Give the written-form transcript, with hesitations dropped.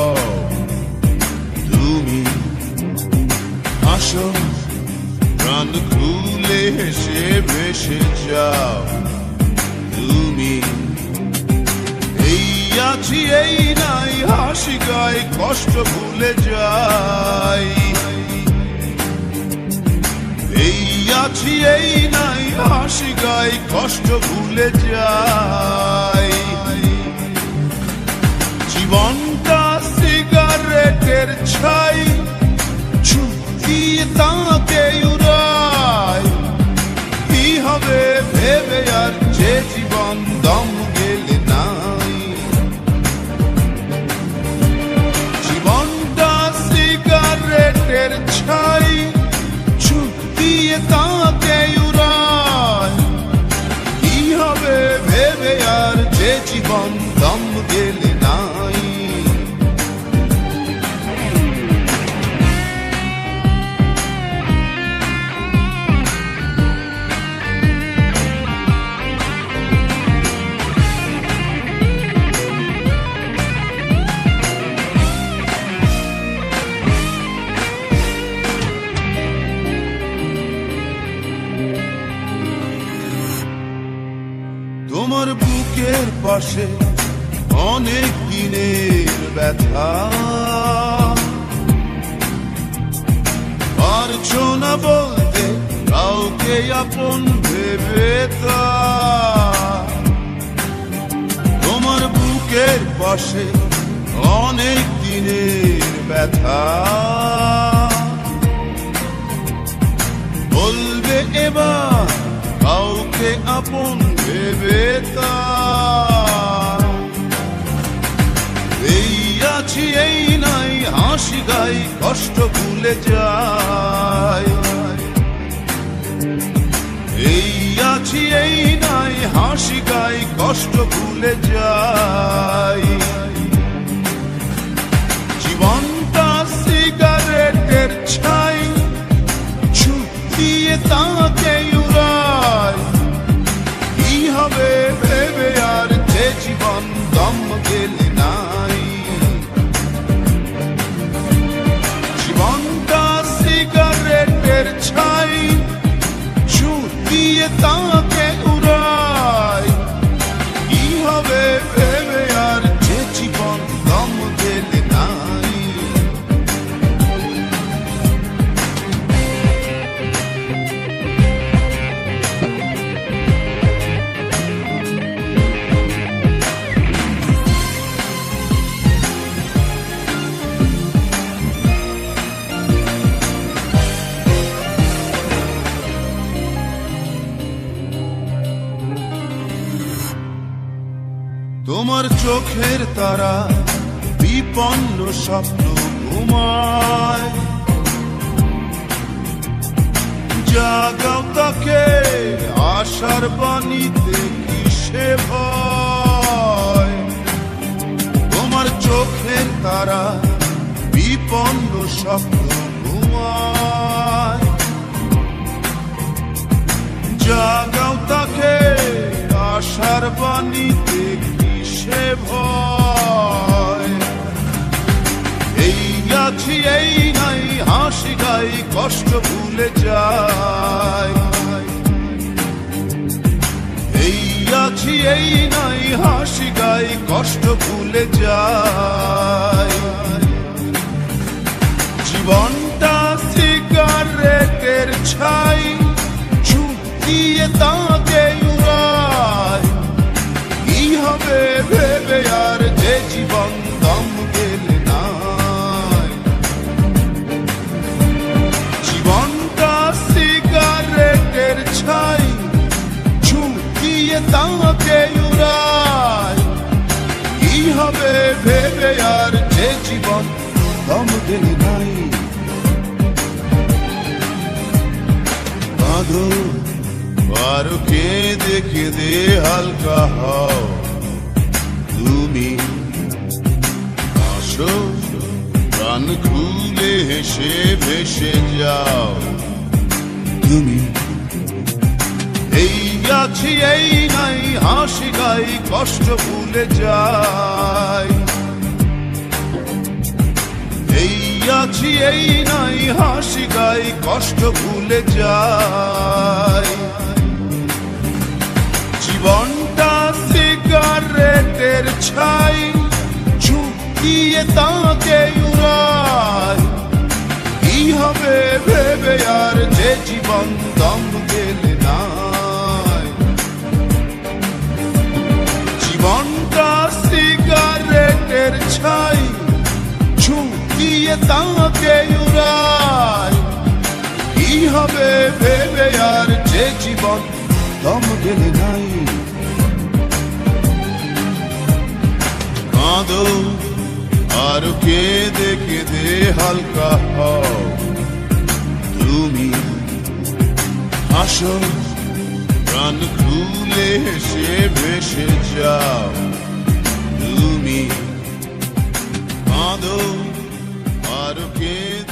হও তুমি, আসো প্রাণ খুলে হেসে ভেসে যাও তুমি। এই আছি এই নাই হাসি গায় কষ্ট ভুলে যাই, এই আছি এই নাই হাসি গায় কষ্ট ভুলে যাই। জীবনটা সিগারেটের ছাই, ছুটিয়ে তাকে উড়াই। কি হবে ভেবে আর যে জীবন দম গেলে নাই। জীবনটা সিগারেটের ছাই, ছুটিয়ে তাকে উড়াই। কি হবে ভেবে আর যে জীবন দম গেলে নাই। তোমার বুকের পাশে অনেক দিনের ব্যথা, পারছো না বলতে কাউকে আপন ভেবে তা। তোমার বুকের পাশে অনেক দিনের ব্যথা, বলবে এবার কাউকে আপন ভেবে তা। এই আছি এই নাই হাসি গাই কষ্ট ভুলে যাই, এই আছি এই নাই হাসি গাই কষ্ট ভুলে যাই। জীবনটা সিগারেটের ছাই, ছুটিয়ে তাকে উড়াই। কি হবে ভেবে আর যে জীবন দম গেলে নাই। জীবনটা সিগারেটের ছাই, ছুটিয়ে তাকে উড়াই। কি হবে ভেবে আর যে জীবন দম গেলে নাই। তোমার চোখের তারা বিপন্ন স্বপ্ন ঘুমায়, জাগাও তাকে আশার বাণীতে কিসে ভয়। তোমার চোখের তারা বিপন্ন স্বপ্ন ঘুমায়, জাগাও তাকে আশার বাণীতে কিসে ভয়। এই আছি এই নাই হাসি গাই কষ্ট ভুলে যাই, এই আছি এই নাই হাসি গাই কষ্ট ভুলে যাই। জীবনটা সিগারেটের ছাই, ছুটিয়ে তাকে উড়াই। কি হবে ভেবে আর যে জীবন দম গেলে নাই। জীবনটা সিগারেটের ছাই, ছুটিয়ে তাকে উড়াই। কি হবে ভেবে আর যে জীবন দম গেলে নাই। বাঁধো আর কেঁদে কেঁদে হালকা হও তুমি, আসো প্রাণ খুলে হেসে ভেসে যাও তুমি। এই আছি এই নাই হাসি গাই কষ্ট ভুলে যাই। আছি এই নাই হাসি গাই কষ্ট ভুলে যাই জীবনটা সিগারেটের ছাই ঝুঁকিয়ে তাকে উড়াই কি হবে ভেবে আর যে জীবন দম গেলে নাই জীবনটা সিগারেটের ছাই ঝুঁকিয়ে তাকে উড়াই কি হবে ভেবে আর যে জীবন দম গেলে নাই কাঁদো আর কেঁদে কেঁদে হালকা হও তুমি হাসো প্রাণ খুলে হেসে ভেসে যাও তুমি কাঁদো আর কেঁদে